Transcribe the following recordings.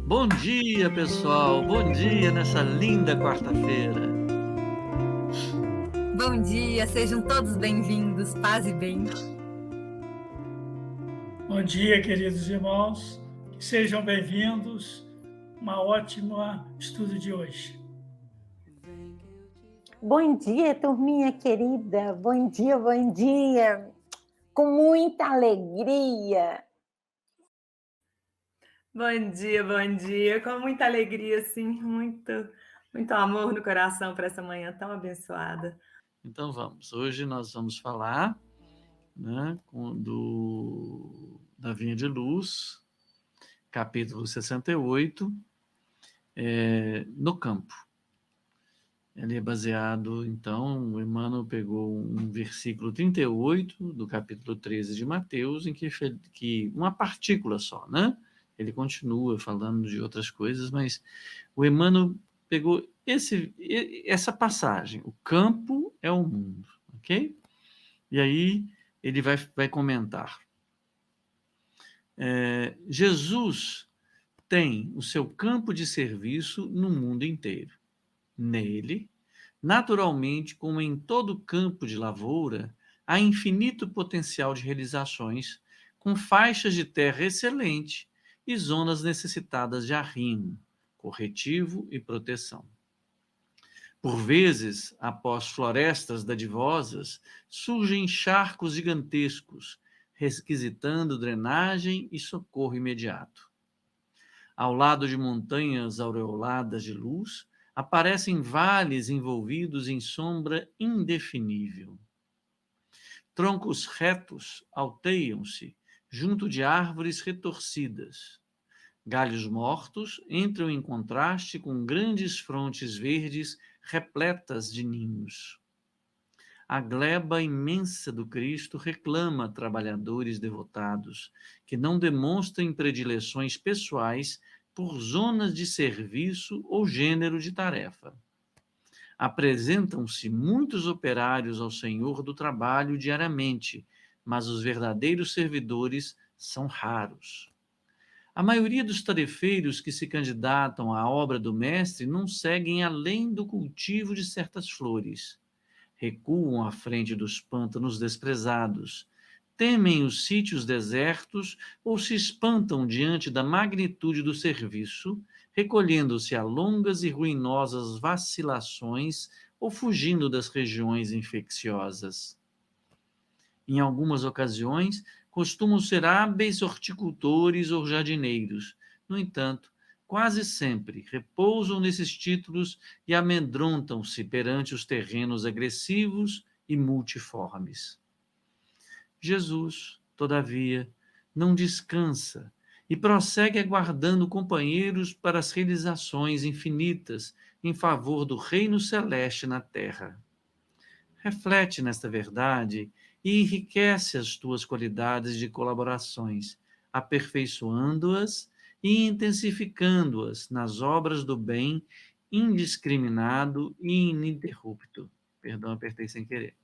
Bom dia, pessoal. Bom dia nessa linda quarta-feira. Bom dia, sejam todos bem-vindos, paz e bem. Bom dia, queridos irmãos, que sejam bem-vindos. Uma ótima estudo de hoje. Bom dia, turminha querida. Bom dia, bom dia. Com muita alegria. Bom dia, com muita alegria, sim, muito amor no coração para essa manhã tão abençoada. Então vamos. Hoje nós vamos falar, né, da Vinha de Luz, capítulo 68, no campo. Ele é baseado, então, o Emmanuel pegou um versículo 38 do capítulo 13 de Mateus, em que uma partícula só, né? Ele continua falando de outras coisas, mas o Emmanuel pegou essa passagem, o campo é o mundo, ok? E aí ele vai comentar. Jesus tem o seu campo de serviço no mundo inteiro. Nele, naturalmente, como em todo campo de lavoura, há infinito potencial de realizações, com faixas de terra excelente e zonas necessitadas de arrimo, corretivo e proteção. Por vezes, após florestas dadivosas, surgem charcos gigantescos, requisitando drenagem e socorro imediato. Ao lado de montanhas aureoladas de luz, aparecem vales envolvidos em sombra indefinível. Troncos retos alteiam-se junto de árvores retorcidas. Galhos mortos entram em contraste com grandes frontes verdes repletas de ninhos. A gleba imensa do Cristo reclama trabalhadores devotados, que não demonstrem predileções pessoais por zonas de serviço ou gênero de tarefa. Apresentam-se muitos operários ao Senhor do trabalho diariamente, mas os verdadeiros servidores são raros. A maioria dos tarefeiros que se candidatam à obra do Mestre não seguem além do cultivo de certas flores. Recuam à frente dos pântanos desprezados, temem os sítios desertos ou se espantam diante da magnitude do serviço, recolhendo-se a longas e ruinosas vacilações ou fugindo das regiões infecciosas. Em algumas ocasiões, costumam ser hábeis horticultores ou jardineiros. No entanto, quase sempre repousam nesses títulos e amedrontam-se perante os terrenos agressivos e multiformes. Jesus, todavia, não descansa e prossegue aguardando companheiros para as realizações infinitas em favor do reino celeste na terra. Reflete nesta verdade e enriquece as tuas qualidades de colaborações, aperfeiçoando-as e intensificando-as nas obras do bem indiscriminado e ininterrupto. Perdão, apertei sem querer.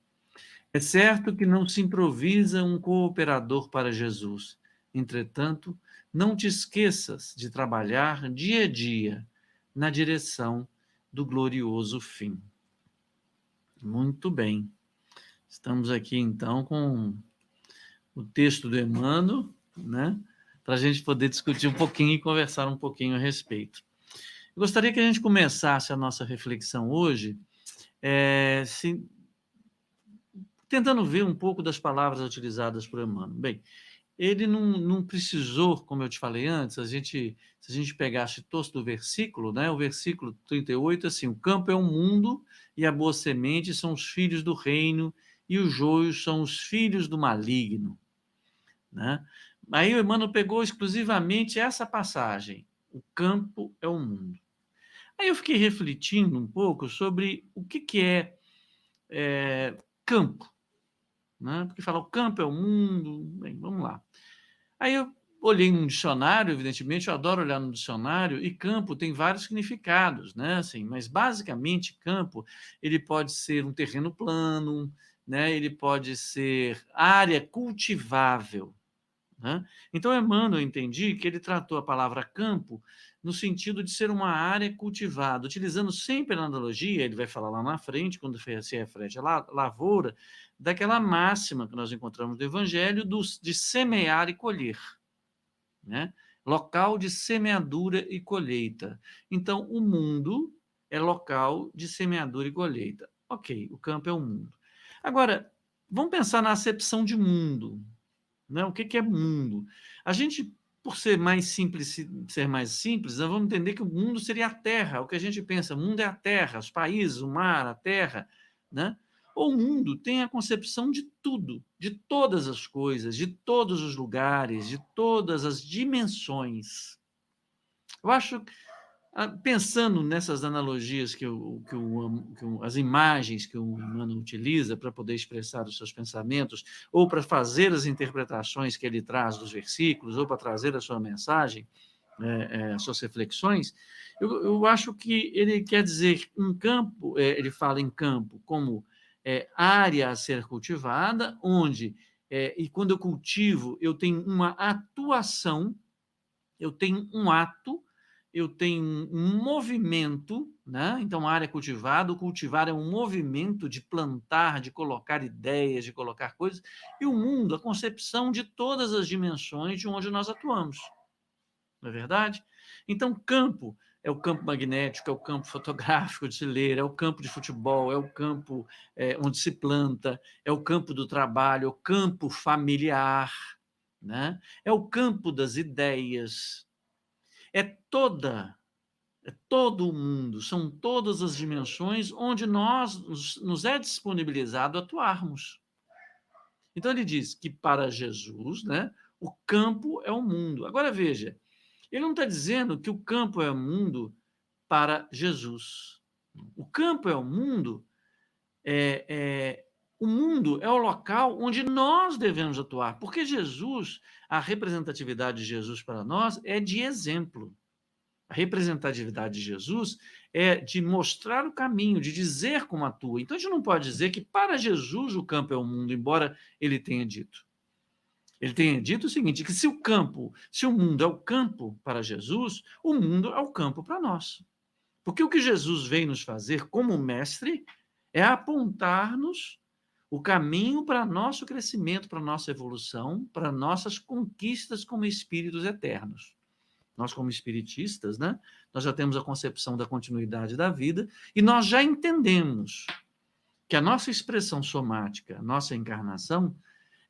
É certo que não se improvisa um cooperador para Jesus. Entretanto, não te esqueças de trabalhar dia a dia na direção do glorioso fim. Muito bem. Estamos aqui, então, com o texto do Emmanuel, né? Para a gente poder discutir um pouquinho e conversar um pouquinho a respeito. Eu gostaria que a gente começasse a nossa reflexão hoje tentando ver um pouco das palavras utilizadas por Emmanuel. Bem, ele não precisou, como eu te falei antes, se a gente pegasse todos do versículo, né, o versículo 38, assim, o campo é um mundo e a boa semente são os filhos do reino e os joios são os filhos do maligno. Né? Aí o Emmanuel pegou exclusivamente essa passagem, o campo é o mundo. Aí eu fiquei refletindo um pouco sobre o que é campo. Né? Porque falar o campo é o mundo, bem, vamos lá. Aí eu olhei num dicionário, evidentemente, eu adoro olhar no dicionário, e campo tem vários significados, né? Assim, mas basicamente campo, ele pode ser um terreno plano, né? Ele pode ser área cultivável, né? Então, Emmanuel, eu entendi que ele tratou a palavra campo no sentido de ser uma área cultivada, utilizando sempre a analogia, ele vai falar lá na frente, quando se refere à lavoura, daquela máxima que nós encontramos no Evangelho de semear e colher, né? Local de semeadura e colheita. Então, o mundo é local de semeadura e colheita. Ok, o campo é o mundo. Agora, vamos pensar na acepção de mundo, né? O que é mundo? A gente, por ser mais simples, nós vamos entender que o mundo seria a Terra. O que a gente pensa, o mundo é a Terra, os países, o mar, a Terra, né? O mundo tem a concepção de tudo, de todas as coisas, de todos os lugares, de todas as dimensões. Eu acho, pensando nessas analogias as imagens que o Emmanuel utiliza para poder expressar os seus pensamentos, ou para fazer as interpretações que ele traz dos versículos, ou para trazer a sua mensagem, as suas reflexões, eu acho que ele quer dizer um campo, ele fala em campo como área a ser cultivada, onde, e quando eu cultivo, eu tenho uma atuação, eu tenho um ato, eu tenho um movimento, né? Então, a área cultivada, o cultivar é um movimento de plantar, de colocar ideias, de colocar coisas, e o mundo, a concepção de todas as dimensões de onde nós atuamos. Não é verdade? Então, campo é o campo magnético, é o campo fotográfico de se ler, é o campo de futebol, é o campo onde se planta, é o campo do trabalho, é o campo familiar, né? É o campo das ideias, é todo o mundo, são todas as dimensões onde nos é disponibilizado atuarmos. Então, ele diz que para Jesus, né, o campo é o mundo. Agora, veja, ele não está dizendo que o campo é o mundo para Jesus. O campo é o mundo, o mundo é o local onde nós devemos atuar, porque Jesus, a representatividade de Jesus para nós é de exemplo. A representatividade de Jesus é de mostrar o caminho, de dizer como atua. Então, a gente não pode dizer que para Jesus o campo é o mundo, embora ele tenha dito. Ele tenha dito o seguinte, que se o mundo é o campo para Jesus, o mundo é o campo para nós. Porque o que Jesus veio nos fazer como mestre é apontar-nos o caminho para nosso crescimento, para nossa evolução, para nossas conquistas como espíritos eternos. Nós, como espiritistas, né, nós já temos a concepção da continuidade da vida e nós já entendemos que a nossa expressão somática, a nossa encarnação,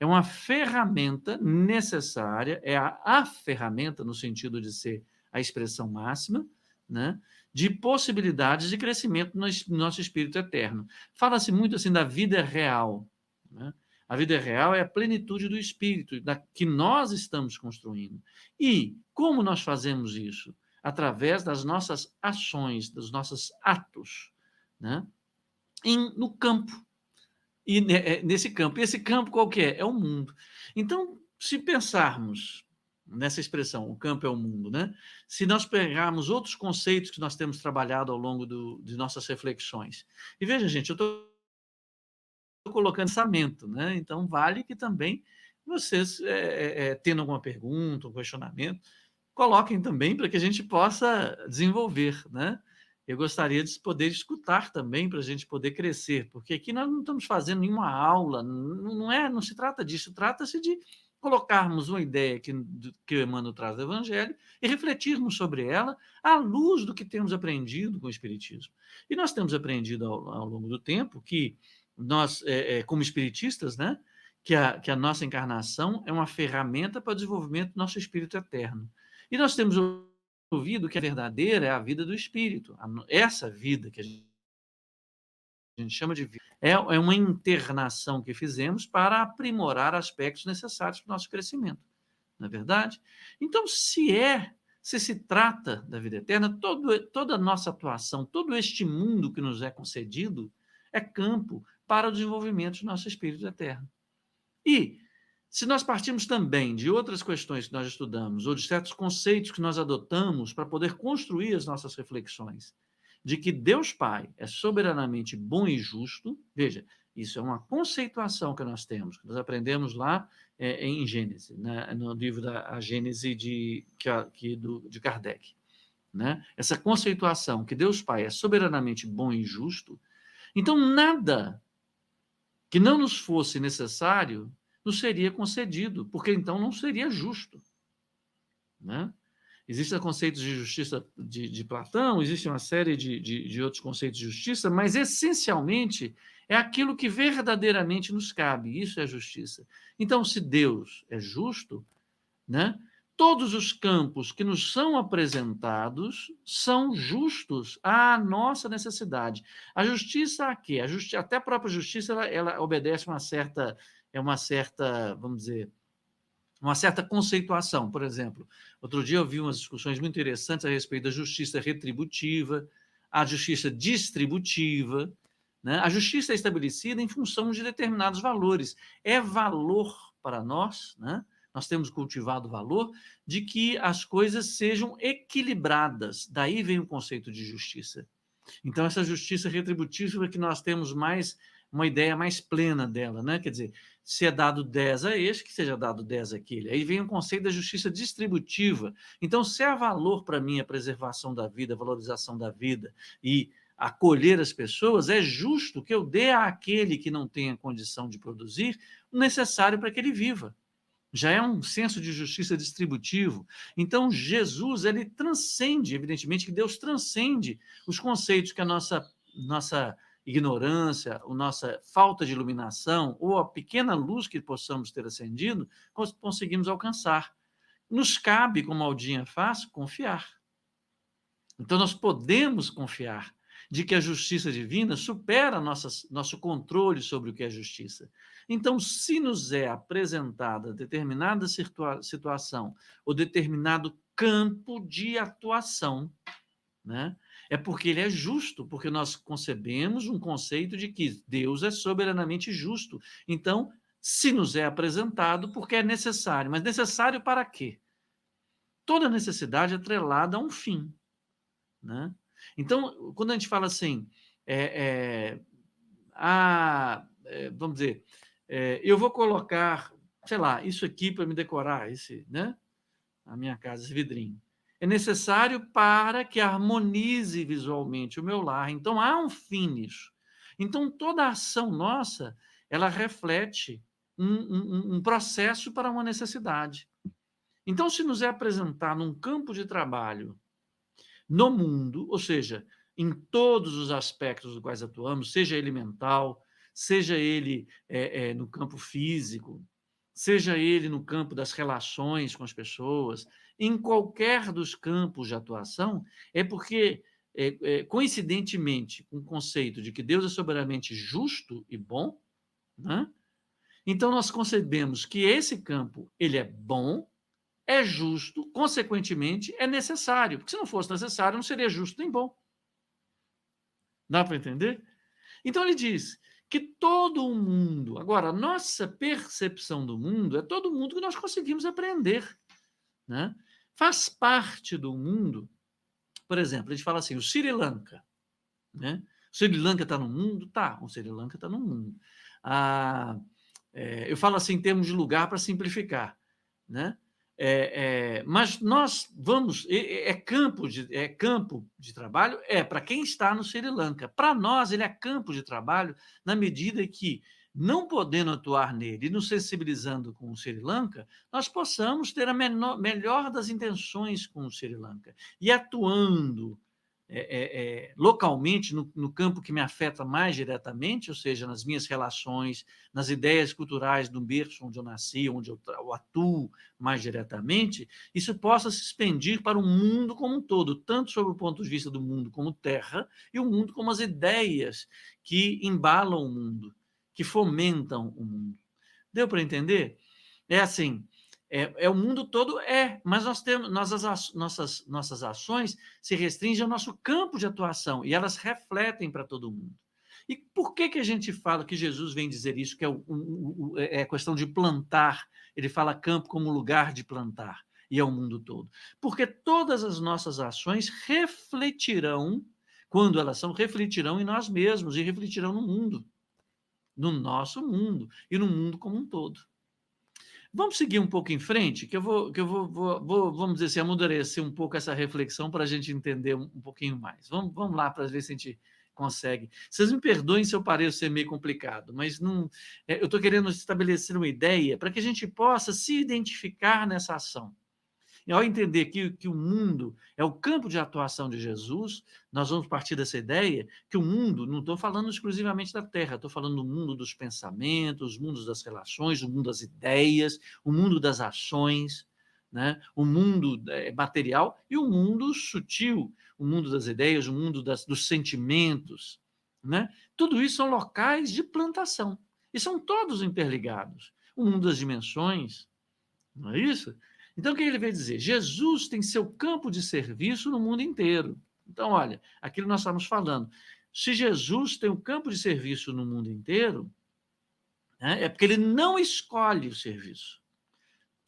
é uma ferramenta necessária, é a ferramenta no sentido de ser a expressão máxima, né, de possibilidades de crescimento no nosso espírito eterno. Fala-se muito assim da vida real, né? A vida real é a plenitude do espírito, que nós estamos construindo. E como nós fazemos isso? Através das nossas ações, dos nossos atos, né? No campo. E nesse campo. E esse campo qual que é? É o mundo. Então, se pensarmos nessa expressão, o campo é o mundo, né? Se nós pegarmos outros conceitos que nós temos trabalhado ao longo de nossas reflexões. E veja, gente, eu estou colocando pensamento, né? Então, vale que também vocês, tendo alguma pergunta, um questionamento, coloquem também para que a gente possa desenvolver, né? Eu gostaria de poder escutar também para a gente poder crescer, porque aqui nós não estamos fazendo nenhuma aula, não se trata disso, trata-se de colocarmos uma ideia que o Emmanuel traz do Evangelho e refletirmos sobre ela à luz do que temos aprendido com o Espiritismo. E nós temos aprendido ao longo do tempo que nós, como espiritistas, né, que a nossa encarnação é uma ferramenta para o desenvolvimento do nosso espírito eterno. E nós temos ouvido que a verdadeira é a vida do espírito. Essa vida que a gente chama de vida é uma internação que fizemos para aprimorar aspectos necessários para o nosso crescimento. Não é verdade? Então, se trata da vida eterna, toda a nossa atuação, todo este mundo que nos é concedido é campo para o desenvolvimento do nosso espírito eterno. E, se nós partimos também de outras questões que nós estudamos, ou de certos conceitos que nós adotamos para poder construir as nossas reflexões, de que Deus Pai é soberanamente bom e justo, veja, isso é uma conceituação que nós temos, que nós aprendemos lá em Gênesis, né? No livro da Gênese de Kardec. Né? Essa conceituação que Deus Pai é soberanamente bom e justo, então nada que não nos fosse necessário nos seria concedido, porque então não seria justo. Né? Existem conceitos de justiça de Platão, existe uma série de outros conceitos de justiça, mas essencialmente é aquilo que verdadeiramente nos cabe, isso é justiça. Então, se Deus é justo, né, todos os campos que nos são apresentados são justos à nossa necessidade. A justiça a quê? Até a própria justiça ela obedece uma certa, vamos dizer, uma certa conceituação. Por exemplo, outro dia eu vi umas discussões muito interessantes a respeito da justiça retributiva, a justiça distributiva, né? A justiça é estabelecida em função de determinados valores. É valor para nós, né? Nós temos cultivado o valor de que as coisas sejam equilibradas. Daí vem o conceito de justiça. Então, essa justiça retributiva é que nós temos mais uma ideia mais plena dela, né? Quer dizer, se é dado 10 a este, que seja dado 10 àquele. Aí vem o conceito da justiça distributiva. Então, se há valor para mim a preservação da vida, a valorização da vida e acolher as pessoas, é justo que eu dê àquele que não tem a condição de produzir o necessário para que ele viva. Já é um senso de justiça distributivo. Então, Jesus, ele transcende, evidentemente que Deus transcende os conceitos que a nossa ignorância, a nossa falta de iluminação ou a pequena luz que possamos ter acendido, conseguimos alcançar. Nos cabe, como a Aldinha faz, confiar. Então, nós podemos confiar de que a justiça divina supera nosso controle sobre o que é justiça. Então, se nos é apresentada determinada situação ou determinado campo de atuação, né, é porque ele é justo, porque nós concebemos um conceito de que Deus é soberanamente justo. Então, se nos é apresentado, porque é necessário. Mas necessário para quê? Toda necessidade é atrelada a um fim. Né? Então, quando a gente fala assim, vamos dizer, eu vou colocar, sei lá, isso aqui para me decorar, né? A minha casa, esse vidrinho. É necessário para que harmonize visualmente o meu lar. Então, há um fim nisso. Então, toda a ação nossa, ela reflete um processo para uma necessidade. Então, se nos é apresentado num campo de trabalho no mundo, ou seja, em todos os aspectos dos quais atuamos, seja ele mental, seja ele no campo físico, seja ele no campo das relações com as pessoas, em qualquer dos campos de atuação, é porque, coincidentemente, com o conceito de que Deus é soberanamente justo e bom, né? Então nós concebemos que esse campo ele é bom, é justo, consequentemente, é necessário. Porque se não fosse necessário, não seria justo nem bom. Dá para entender? Então ele diz que todo o mundo, agora, a nossa percepção do mundo é todo mundo que nós conseguimos aprender. Né? Faz parte do mundo, por exemplo, a gente fala assim, o Sri Lanka. Né? O Sri Lanka está no mundo? Tá, o Sri Lanka está no mundo. Eu falo assim em termos de lugar para simplificar. Né? Mas nós vamos, campo de trabalho, para quem está no Sri Lanka. Para nós, ele é campo de trabalho na medida que, não podendo atuar nele e nos sensibilizando com o Sri Lanka, nós possamos ter a melhor das intenções com o Sri Lanka. E atuando localmente, no campo que me afeta mais diretamente, ou seja, nas minhas relações, nas ideias culturais do berço onde eu nasci, onde eu atuo mais diretamente, isso possa se expandir para o mundo como um todo, tanto sob o ponto de vista do mundo como terra, e o mundo como as ideias que embalam o mundo, que fomentam o mundo. Deu para entender? É assim... o mundo todo, mas nós temos nossas ações se restringem ao nosso campo de atuação e elas refletem para todo mundo. E por que a gente fala que Jesus vem dizer isso, que é a questão de plantar? Ele fala campo como lugar de plantar, e é o mundo todo. Porque todas as nossas ações refletirão, quando elas são, refletirão em nós mesmos e refletirão no mundo, no nosso mundo e no mundo como um todo. Vamos seguir um pouco em frente, que eu vou, vamos dizer assim, amadurecer um pouco essa reflexão para a gente entender um pouquinho mais. Vamos lá para ver se a gente consegue. Vocês me perdoem se eu pareço ser meio complicado, mas não, eu estou querendo estabelecer uma ideia para que a gente possa se identificar nessa ação. E ao entender que o mundo é o campo de atuação de Jesus, nós vamos partir dessa ideia que o mundo, não estou falando exclusivamente da Terra, estou falando do mundo dos pensamentos, o mundo das relações, o mundo das ideias, o mundo das ações, né? O mundo material e o mundo sutil, o mundo das ideias, o mundo dos sentimentos. Né? Tudo isso são locais de plantação e são todos interligados. O mundo das dimensões, não é isso? Então, o que ele veio dizer? Jesus tem seu campo de serviço no mundo inteiro. Então, olha, aquilo que nós estamos falando. Se Jesus tem um campo de serviço no mundo inteiro, né, é porque ele não escolhe o serviço.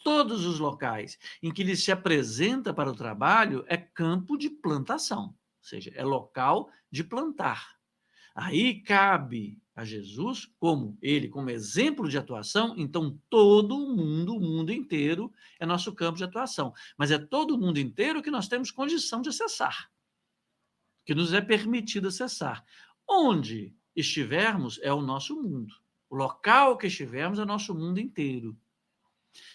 Todos os locais em que ele se apresenta para o trabalho é campo de plantação, ou seja, é local de plantar. Aí cabe a Jesus, como exemplo de atuação, então todo mundo, o mundo inteiro, é nosso campo de atuação. Mas é todo o mundo inteiro que nós temos condição de acessar, que nos é permitido acessar. Onde estivermos é o nosso mundo. O local que estivermos é o nosso mundo inteiro.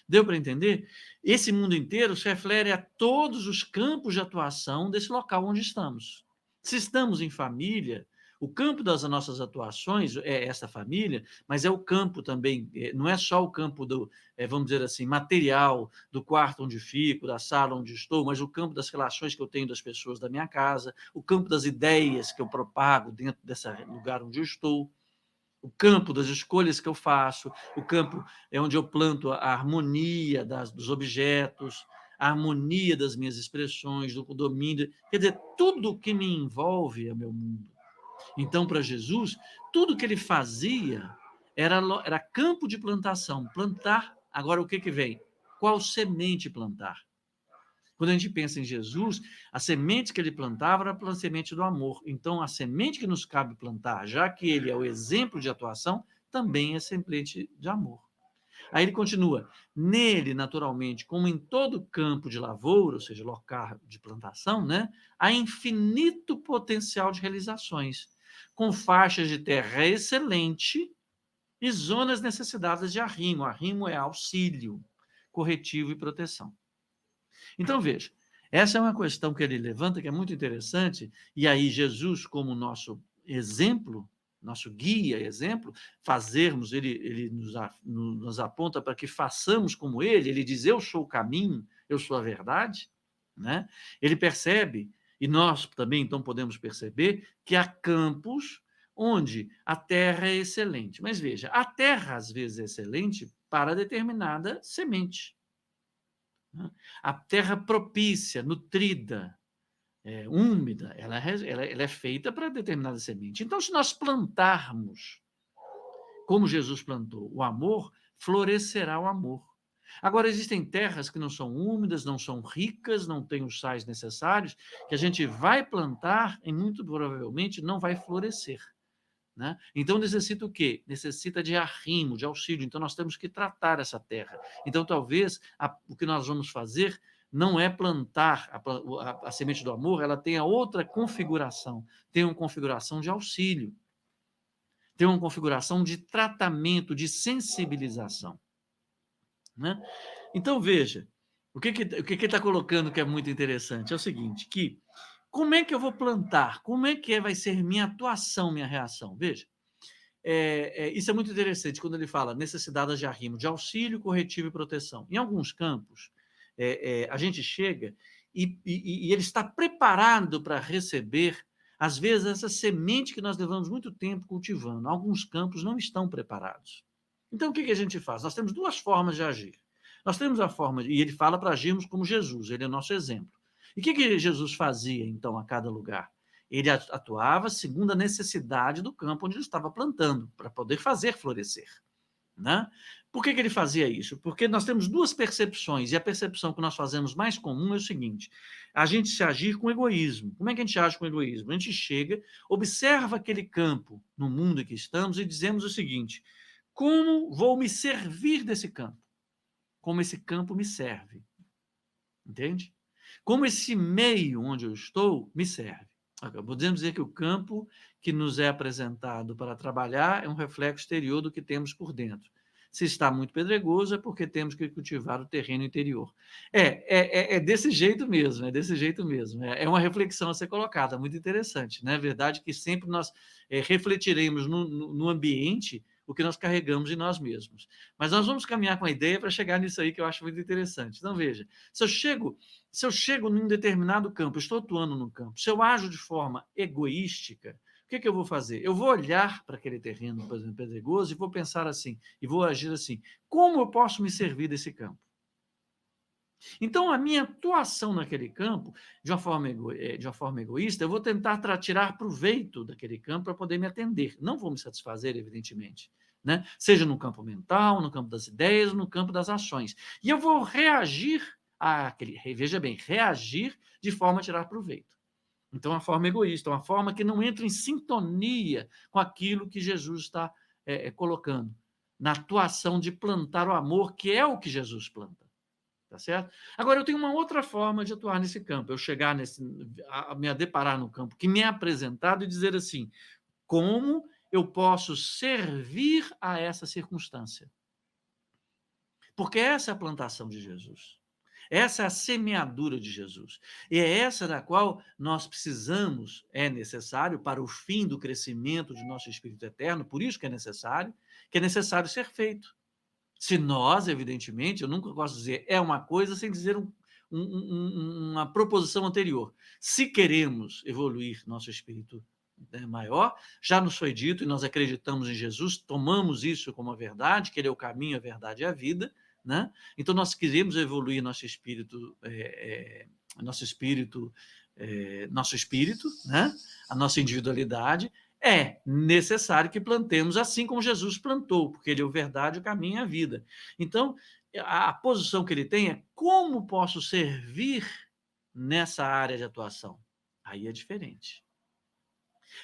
Deu para entender? Esse mundo inteiro se refere a todos os campos de atuação desse local onde estamos. Se estamos em família, o campo das nossas atuações é essa família, mas é o campo também, não é só o campo do, vamos dizer assim, material, do quarto onde fico, da sala onde estou, mas o campo das relações que eu tenho das pessoas da minha casa, o campo das ideias que eu propago dentro desse lugar onde eu estou, o campo das escolhas que eu faço, o campo é onde eu planto a harmonia dos objetos, a harmonia das minhas expressões, do domínio, quer dizer, tudo que me envolve é meu mundo. Então, para Jesus, tudo que ele fazia era campo de plantação, plantar. Agora, o que vem? Qual semente plantar? Quando a gente pensa em Jesus, a semente que ele plantava era a semente do amor. Então, a semente que nos cabe plantar, já que ele é o exemplo de atuação, também é semente de amor. Aí ele continua, nele, naturalmente, como em todo campo de lavoura, ou seja, local de plantação, né, há infinito potencial de realizações, com faixas de terra excelente e zonas necessitadas de arrimo. Arrimo é auxílio, corretivo e proteção. Então, veja, essa é uma questão que ele levanta, que é muito interessante, e aí Jesus, como nosso exemplo, nosso guia, exemplo, fazermos, ele nos aponta para que façamos como ele diz, eu sou o caminho, eu sou a verdade, né? Ele percebe, e nós também então podemos perceber, que há campos onde a terra é excelente. Mas veja, a terra às vezes é excelente para determinada semente. A terra propícia, nutrida, úmida, ela é feita para determinada semente. Então, se nós plantarmos, como Jesus plantou, o amor, florescerá o amor. Agora, existem terras que não são úmidas, não são ricas, não têm os sais necessários, que a gente vai plantar e muito provavelmente não vai florescer. Né? Então, necessita o quê? Necessita de arrimo, de auxílio. Então, nós temos que tratar essa terra. Então, talvez, o que nós vamos fazer não é plantar a semente do amor, ela tem a outra configuração. Tem uma configuração de auxílio. Tem uma configuração de tratamento, de sensibilização. Né? Então, veja, o que ele está colocando que é muito interessante é o seguinte, que como é que eu vou plantar? Como é que vai ser minha atuação, minha reação? Veja, isso é muito interessante quando ele fala necessidade de arrimo, de auxílio, corretivo e proteção. Em alguns campos, a gente chega e ele está preparado para receber, às vezes, essa semente que nós levamos muito tempo cultivando. Alguns campos não estão preparados. Então, o que a gente faz? Nós temos duas formas de agir. Nós temos a forma, e ele fala para agirmos como Jesus, ele é nosso exemplo. E o que Jesus fazia, então, a cada lugar? Ele atuava segundo a necessidade do campo onde ele estava plantando, para poder fazer florescer. Né? Por que ele fazia isso? Porque nós temos duas percepções, e a percepção que nós fazemos mais comum é o seguinte, a gente se agir com egoísmo. Como é que a gente age com egoísmo? A gente chega, observa aquele campo no mundo em que estamos e dizemos o seguinte, como vou me servir desse campo? como esse campo me serve. Entende? Como esse meio onde eu estou me serve. Podemos dizer que o campo que nos é apresentado para trabalhar é um reflexo exterior do que temos por dentro. Se está muito pedregoso, é porque temos que cultivar o terreno interior. É desse jeito mesmo, é desse jeito mesmo. É uma reflexão a ser colocada, muito interessante. Né? É verdade que sempre nós refletiremos no ambiente o que nós carregamos em nós mesmos. Mas nós vamos caminhar com a ideia para chegar nisso aí que eu acho muito interessante. Então, veja, se eu chego num determinado campo, estou atuando no campo, se eu ajo de forma egoística, o que eu vou fazer? Eu vou olhar para aquele terreno, por exemplo, pedregoso, e vou pensar assim, e vou agir assim: como eu posso me servir desse campo? Então, a minha atuação naquele campo, de uma forma egoísta, eu vou tentar tirar proveito daquele campo para poder me atender. Não vou me satisfazer, evidentemente. Né? Seja no campo mental, no campo das ideias, no campo das ações. E eu vou reagir veja bem, reagir de forma a tirar proveito. Então, uma forma egoísta, uma forma que não entra em sintonia com aquilo que Jesus está colocando, na atuação de plantar o amor, que é o que Jesus planta. Tá certo? Agora, eu tenho uma outra forma de atuar nesse campo, eu chegar a me deparar no campo que me é apresentado e dizer assim: como eu posso servir a essa circunstância? Porque essa é a plantação de Jesus. Essa é a semeadura de Jesus. E é essa da qual nós precisamos, é necessário para o fim do crescimento de nosso espírito eterno, por isso que é necessário ser feito. Se nós, evidentemente, eu nunca gosto de dizer é uma coisa sem dizer uma proposição anterior. Se queremos evoluir nosso espírito maior, já nos foi dito, e nós acreditamos em Jesus, tomamos isso como a verdade, que ele é o caminho, a verdade e a vida, né? Então, nós queremos evoluir nosso espírito, né? A nossa individualidade. É necessário que plantemos assim como Jesus plantou, porque ele é a verdade, o caminho e a vida. Então, a posição que ele tem é: como posso servir nessa área de atuação? Aí é diferente.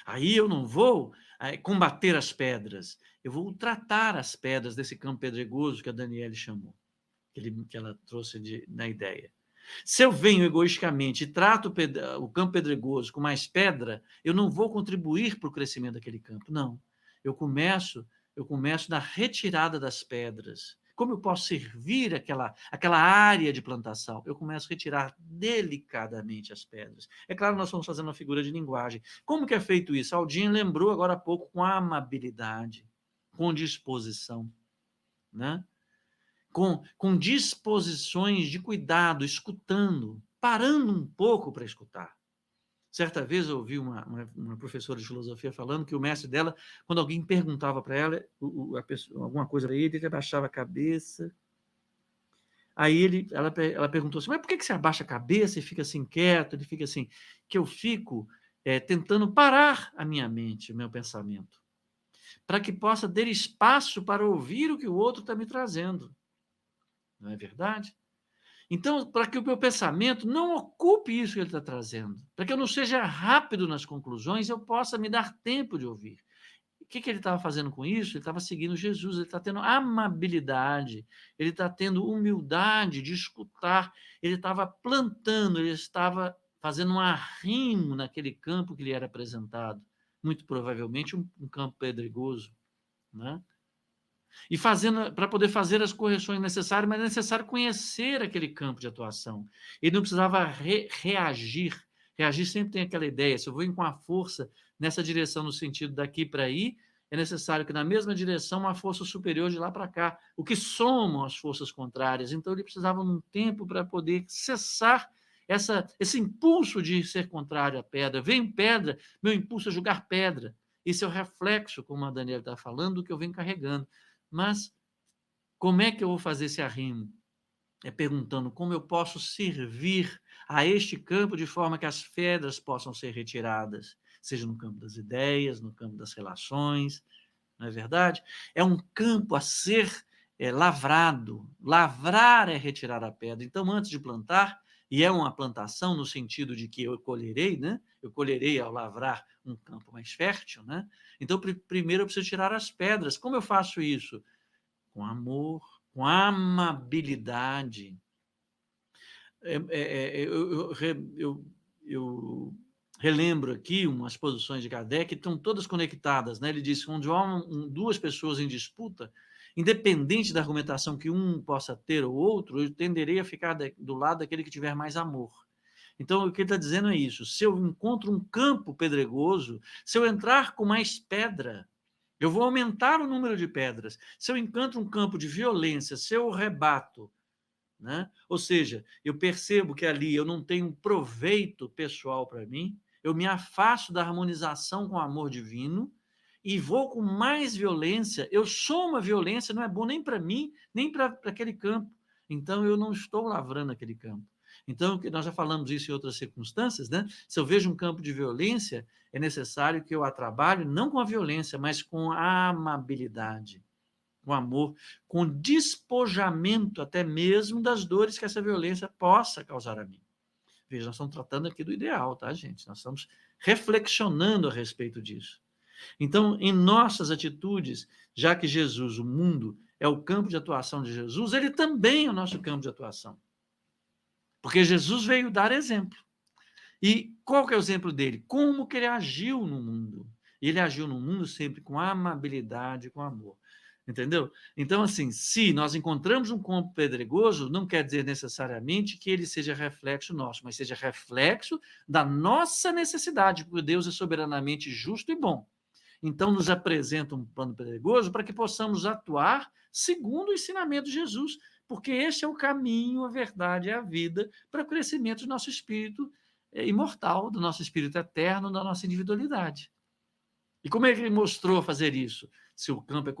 Aí eu não vou combater as pedras, eu vou tratar as pedras desse campo pedregoso que a Daniele chamou, que ela trouxe na ideia. Se eu venho egoisticamente e trato o campo pedregoso com mais pedra, eu não vou contribuir para o crescimento daquele campo, não. Eu começo na retirada das pedras. Como eu posso servir aquela área de plantação? Eu começo a retirar delicadamente as pedras. É claro, nós estamos fazendo uma figura de linguagem. Como que é feito isso? Aldinho lembrou agora há pouco, com amabilidade, com disposição, né? Com disposições de cuidado, escutando, parando um pouco para escutar. Certa vez eu ouvi uma professora de filosofia falando que o mestre dela, quando alguém perguntava para ela alguma coisa para ele abaixava a cabeça. Aí ela perguntou assim: mas por que você abaixa a cabeça e fica assim quieto? Ele fica assim: que eu fico tentando parar a minha mente, o meu pensamento, para que possa ter espaço para ouvir o que o outro está me trazendo. Não é verdade? Então, para que o meu pensamento não ocupe isso que ele está trazendo, para que eu não seja rápido nas conclusões, eu possa me dar tempo de ouvir. O que ele estava fazendo com isso? Ele estava seguindo Jesus, ele está tendo amabilidade, ele está tendo humildade de escutar, ele estava plantando, ele estava fazendo um arrimo naquele campo que lhe era apresentado, muito provavelmente um campo pedregoso, né? E para poder fazer as correções necessárias, mas é necessário conhecer aquele campo de atuação. Ele não precisava reagir. Reagir sempre tem aquela ideia: se eu vou com a força nessa direção, no sentido daqui para aí, é necessário que na mesma direção uma força superior de lá para cá, o que somam as forças contrárias. Então ele precisava de um tempo para poder cessar esse impulso de ser contrário à pedra. Vem pedra, meu impulso é jogar pedra. Esse é o reflexo, como a Daniela está falando, do que eu venho carregando. Mas como é que eu vou fazer esse arrimo? É perguntando como eu posso servir a este campo de forma que as pedras possam ser retiradas, seja no campo das ideias, no campo das relações, não é verdade? É um campo a ser lavrado. Lavrar é retirar a pedra. Então, antes de plantar, e é uma plantação no sentido de que eu colherei, né? Eu colherei ao lavrar um campo mais fértil, né? Então, primeiro eu preciso tirar as pedras. Como eu faço isso? Com amor, com amabilidade. Eu relembro aqui umas posições de Kardec que estão todas conectadas, né? Ele diz que onde há duas pessoas em disputa, independente da argumentação que um possa ter ou outro, eu tenderei a ficar do lado daquele que tiver mais amor. Então, o que ele está dizendo é isso. Se eu encontro um campo pedregoso, se eu entrar com mais pedra, eu vou aumentar o número de pedras. Se eu encontro um campo de violência, se eu rebato, né? Ou seja, eu percebo que ali eu não tenho proveito pessoal para mim, eu me afasto da harmonização com o amor divino e vou com mais violência. Eu sou uma violência, não é bom nem para mim, nem para aquele campo. Então, eu não estou lavrando aquele campo. Então, nós já falamos isso em outras circunstâncias, né? Se eu vejo um campo de violência, é necessário que eu a trabalhe não com a violência, mas com a amabilidade, com amor, com despojamento até mesmo das dores que essa violência possa causar a mim. Veja, nós estamos tratando aqui do ideal, tá, gente? Nós estamos reflexionando a respeito disso. Então, em nossas atitudes, já que Jesus, o mundo, é o campo de atuação de Jesus, ele também é o nosso campo de atuação. Porque Jesus veio dar exemplo. E qual que é o exemplo dele? Como que ele agiu no mundo? Ele agiu no mundo sempre com amabilidade, com amor. Entendeu? Então, assim, se nós encontramos um campo pedregoso, não quer dizer necessariamente que ele seja reflexo nosso, mas seja reflexo da nossa necessidade, porque Deus é soberanamente justo e bom. Então, nos apresenta um plano pedregoso para que possamos atuar segundo o ensinamento de Jesus, porque este é o caminho, a verdade e a vida para o crescimento do nosso espírito imortal, do nosso espírito eterno, da nossa individualidade. E como é que ele mostrou fazer isso? Se o campo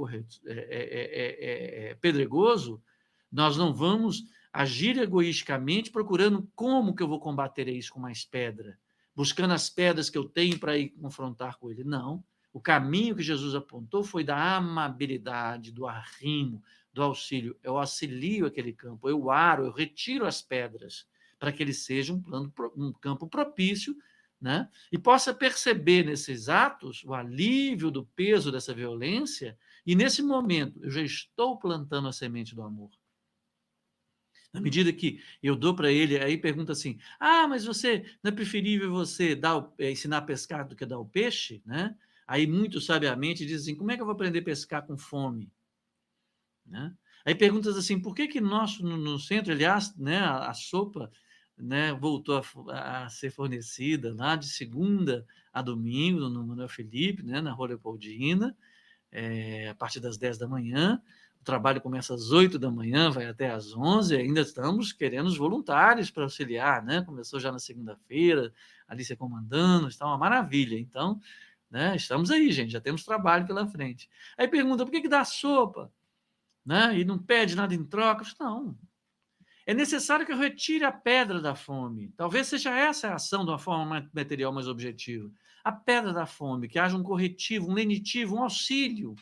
é pedregoso, nós não vamos agir egoisticamente procurando como que eu vou combater isso com mais pedra, buscando as pedras que eu tenho para ir confrontar com ele. Não. O caminho que Jesus apontou foi da amabilidade, do arrimo, do auxílio. Eu auxilio aquele campo, eu aro, eu retiro as pedras para que ele seja um campo propício, né? E possa perceber nesses atos o alívio do peso dessa violência, e nesse momento eu já estou plantando a semente do amor. Na medida que eu dou para ele, aí pergunta assim, mas você, não é preferível você ensinar a pescar do que dar o peixe? Né? Aí muito sabiamente dizem assim, como é que eu vou aprender a pescar com fome? Né? Aí perguntas assim, por que no centro, aliás, né, a sopa, né, voltou a ser fornecida lá de segunda a domingo no Manuel Felipe, né, na Rua Leopoldina, a partir das 10 da manhã. O trabalho começa às 8 da manhã, vai até às 11, ainda estamos querendo os voluntários para auxiliar, né? Começou já na segunda-feira, Alicia comandando, está uma maravilha. Então, né, estamos aí, gente, já temos trabalho pela frente. Aí pergunta, por que dá sopa? Né? E não pede nada em troca? Não. É necessário que eu retire a pedra da fome. Talvez seja essa a ação de uma forma mais material, mais objetiva. A pedra da fome, que haja um corretivo, um lenitivo, um auxílio,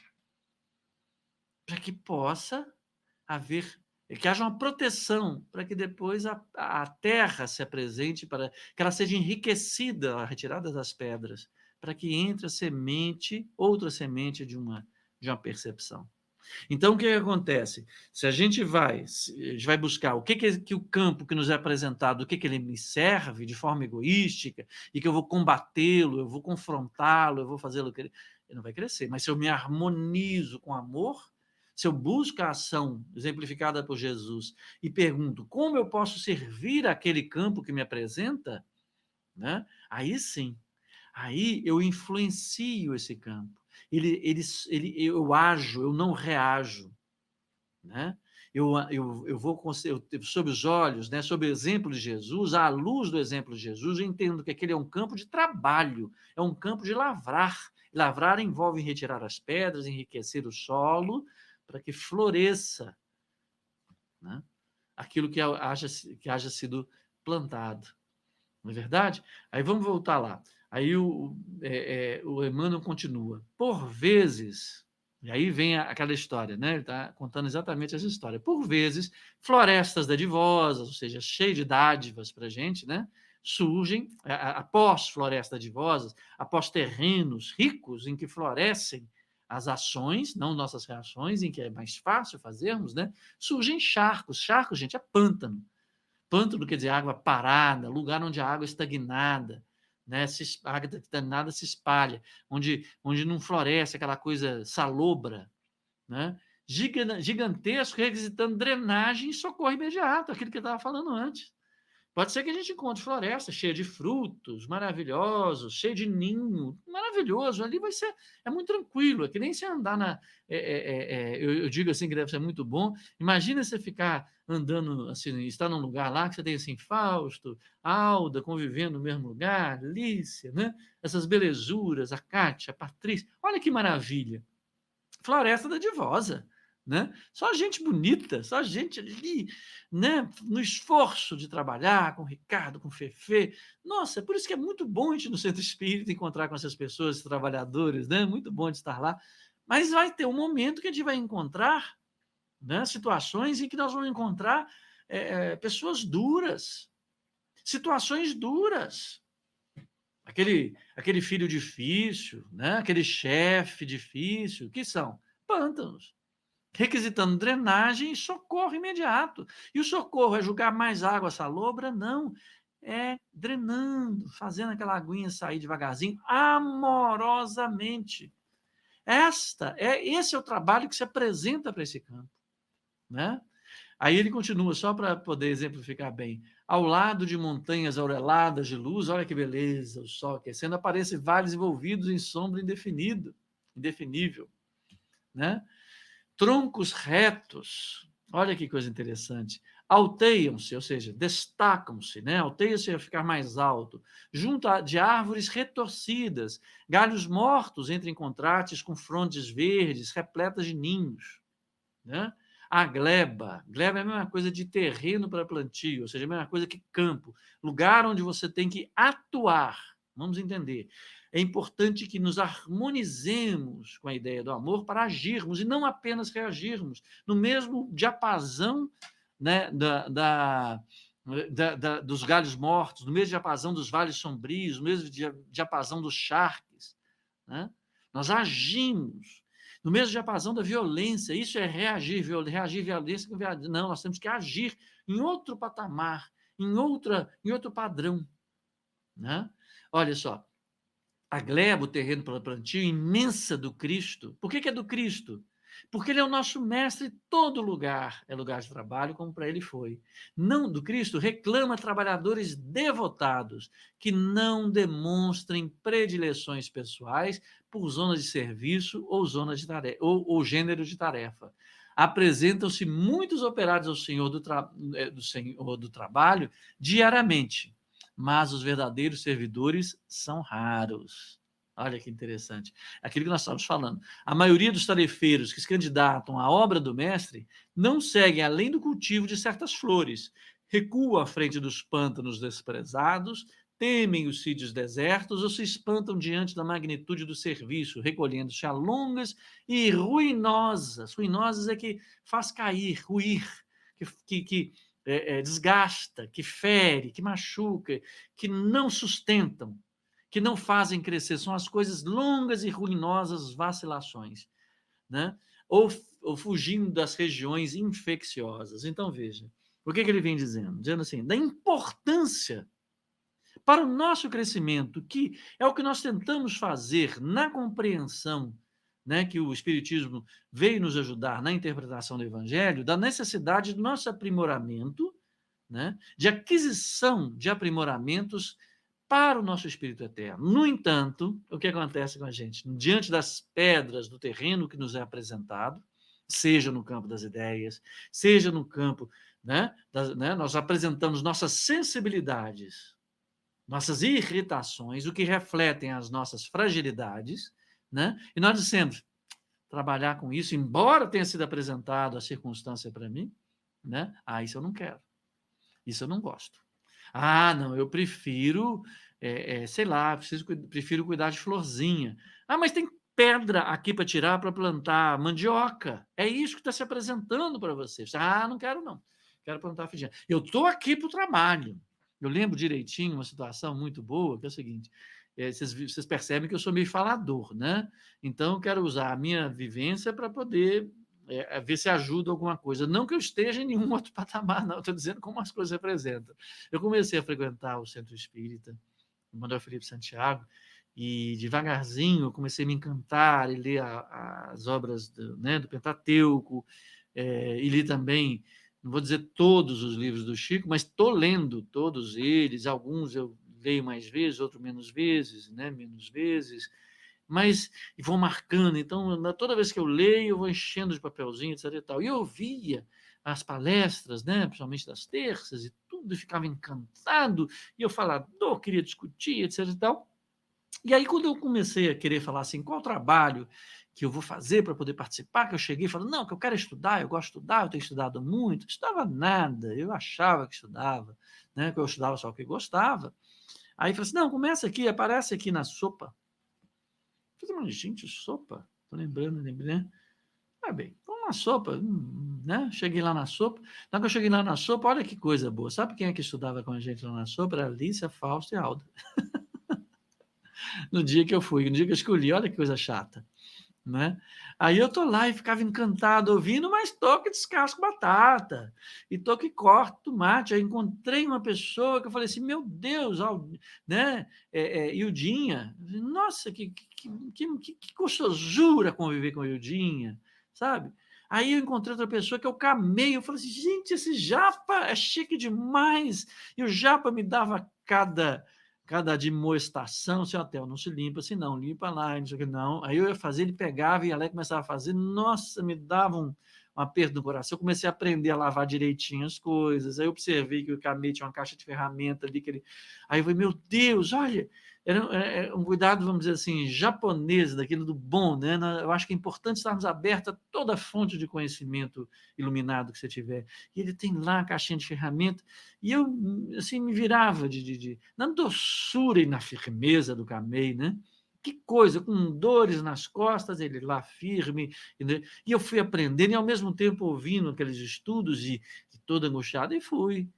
para que possa haver, que haja uma proteção, para que depois a terra se apresente, para que ela seja enriquecida, a retirada das pedras, para que entre a semente, outra semente de uma percepção. Então, o que acontece? Se a gente vai buscar o que o campo que nos é apresentado, o que ele me serve de forma egoística, e que eu vou combatê-lo, eu vou confrontá-lo, eu vou fazê-lo, ele não vai crescer. Mas se eu me harmonizo com amor, se eu busco a ação exemplificada por Jesus e pergunto como eu posso servir aquele campo que me apresenta, né? Aí sim, aí eu influencio esse campo. Eu ajo, eu não reajo, né? Eu vou sob os olhos, né? Sob o exemplo de Jesus, à luz do exemplo de Jesus, eu entendo que aquele é um campo de trabalho, é um campo de lavrar. Lavrar envolve retirar as pedras, enriquecer o solo, para que floresça, né? Aquilo que haja sido plantado. Não é verdade? Aí vamos voltar lá. Aí o Emmanuel continua. Por vezes, e aí vem aquela história, né? Ele está contando exatamente essa história. Por vezes, florestas dadivosas, ou seja, cheio de dádivas para a gente, né? Surgem, após florestas dadivosas, após terrenos ricos em que florescem as ações, não nossas reações, em que é mais fácil fazermos, né? Surgem charcos. Charcos, gente, é pântano. Pântano quer dizer água parada, lugar onde a água é estagnada, né? A água estagnada se espalha, onde não floresce aquela coisa salobra, né? Gigantesco, requisitando drenagem e socorro imediato, aquilo que eu estava falando antes. Pode ser que a gente encontre floresta cheia de frutos maravilhosos, cheia de ninho, maravilhoso. Ali vai ser, é muito tranquilo, é que nem você andar na. Eu digo assim que deve ser muito bom. Imagina você ficar andando, assim, estar num lugar lá que você tem assim, Fausto, Alda convivendo no mesmo lugar, Lícia, né? Essas belezuras, a Cátia, a Patrícia. Olha que maravilha. Floresta da Divosa. Né? Só gente bonita, só gente ali, né? No esforço de trabalhar com o Ricardo, com o Fefe. Nossa, é por isso que é muito bom a gente no Centro Espírita encontrar com essas pessoas, esses trabalhadores, né? Muito bom de estar lá. Mas vai ter um momento que a gente vai encontrar, né? Situações em que nós vamos encontrar pessoas duras, situações duras. Aquele filho difícil, né? Aquele chefe difícil, que são pântanos, requisitando drenagem e socorro imediato. E o socorro é jogar mais água salobra? Não. É drenando, fazendo aquela aguinha sair devagarzinho, amorosamente. Esse é o trabalho que se apresenta para esse campo. Né? Aí ele continua, só para poder exemplificar bem. Ao lado de montanhas aureladas de luz, olha que beleza, o sol aquecendo, aparecem vales envolvidos em sombra indefinível. Né? Troncos retos, olha que coisa interessante, alteiam-se, ou seja, destacam-se, né? Alteia-se a ficar mais alto, junto de árvores retorcidas, galhos mortos entre em contrastes com frondes verdes, repletas de ninhos. Né? A gleba é a mesma coisa de terreno para plantio, ou seja, a mesma coisa que campo, lugar onde você tem que atuar, vamos entender. É importante que nos harmonizemos com a ideia do amor para agirmos e não apenas reagirmos, no mesmo diapasão, né, dos galhos mortos, no mesmo diapasão dos vales sombrios, no mesmo diapasão dos charques. Né? Nós agimos no mesmo diapasão da violência. Isso é reagir violência. Não, nós temos que agir em outro patamar, em outro padrão. Né? Olha só, a gleba, o terreno para plantio imensa do Cristo. Por que é do Cristo? Porque ele é o nosso mestre em todo lugar. É lugar de trabalho, como para ele foi. Não do Cristo, reclama trabalhadores devotados que não demonstrem predileções pessoais por zonas de serviço ou zonas de tarefa, ou gênero de tarefa. Apresentam-se muitos operários ao Senhor do trabalho diariamente, mas os verdadeiros servidores são raros. Olha que interessante. Aquilo que nós estávamos falando. A maioria dos tarefeiros que se candidatam à obra do mestre não seguem além do cultivo de certas flores, recuam à frente dos pântanos desprezados, temem os sítios desertos ou se espantam diante da magnitude do serviço, recolhendo-se a longas e ruinosas. Ruinosas é que faz cair, ruir, que desgasta, que fere, que machuca, que não sustentam, que não fazem crescer. São as coisas longas e ruinosas, vacilações. Né? Ou fugindo das regiões infecciosas. Então, veja, o que ele vem dizendo? Dizendo assim, da importância para o nosso crescimento, que é o que nós tentamos fazer na compreensão, né, que o Espiritismo veio nos ajudar na interpretação do Evangelho, da necessidade do nosso aprimoramento, né, de aquisição de aprimoramentos para o nosso espírito eterno. No entanto, o que acontece com a gente? Diante das pedras do terreno que nos é apresentado, seja no campo das ideias, seja no campo, nós apresentamos nossas sensibilidades, nossas irritações, o que refletem as nossas fragilidades, né? E nós dissemos, trabalhar com isso, embora tenha sido apresentado a circunstância para mim, né? Isso eu não quero, isso eu não gosto. Não, eu prefiro, sei lá, prefiro cuidar de florzinha. Mas tem pedra aqui para tirar para plantar mandioca. É isso que está se apresentando para você. Não quero não, quero plantar feijão. Eu estou aqui para o trabalho. Eu lembro direitinho uma situação muito boa, que é o seguinte, vocês percebem que eu sou meio falador, né? Então, eu quero usar a minha vivência para poder ver se ajuda alguma coisa. Não que eu esteja em nenhum outro patamar, não. Estou dizendo como as coisas representam. Eu comecei a frequentar o Centro Espírita, o Manuel Felipe Santiago, e devagarzinho eu comecei a me encantar e ler as obras do Pentateuco, e li também, não vou dizer todos os livros do Chico, mas estou lendo todos eles, alguns eu leio mais vezes, outros menos vezes, mas e vou marcando. Então, toda vez que eu leio, eu vou enchendo de papelzinho, etc. E tal. E eu via as palestras, né, principalmente das terças, e tudo, e ficava encantado, e eu falador, queria discutir, etc. E tal. E aí, quando eu comecei a querer falar assim, qual o trabalho que eu vou fazer para poder participar, que eu cheguei e falei, não, que eu quero estudar, eu gosto de estudar, eu tenho estudado muito, não estudava nada, eu achava que estudava, né, que eu estudava só o que gostava. Aí eu falei assim, não, começa aqui, aparece aqui na sopa. Eu falei, gente, sopa? Estou lembrando, né? Bem, vamos na sopa, né? Cheguei lá na sopa. Na hora que eu cheguei lá na sopa, olha que coisa boa. Sabe quem é que estudava com a gente lá na sopa? Era Alicia, Fausto e Alda. No dia que eu fui, no dia que eu escolhi, olha que coisa chata, né? Aí eu tô lá e ficava encantado ouvindo, mas tô que descasco batata, e tô que corto tomate. Aí encontrei uma pessoa que eu falei assim, meu Deus, né? Ildinha, nossa, que gostosura conviver com a Ildinha, sabe? Aí eu encontrei outra pessoa que eu camei, eu falei assim, gente, esse japa é chique demais, e o japa me dava cada admoestação, seu hotel não se limpa assim, não, limpa lá, não sei o que, não. Aí eu ia fazer, ele pegava, ia lá e começava a fazer, nossa, me dava um aperto no coração. Eu comecei a aprender a lavar direitinho as coisas, aí eu observei que o Camê tinha uma caixa de ferramenta ali, aí eu falei, meu Deus, olha, era um cuidado, vamos dizer assim, japonês, daquilo do bom, né? Eu acho que é importante estarmos abertos a toda fonte de conhecimento iluminado que você tiver. E ele tem lá a caixinha de ferramenta, e eu, assim, me virava na doçura e na firmeza do Camei, né? Que coisa, com dores nas costas, ele lá firme, né? E eu fui aprendendo, e ao mesmo tempo ouvindo aqueles estudos, e toda angustiada, e fui.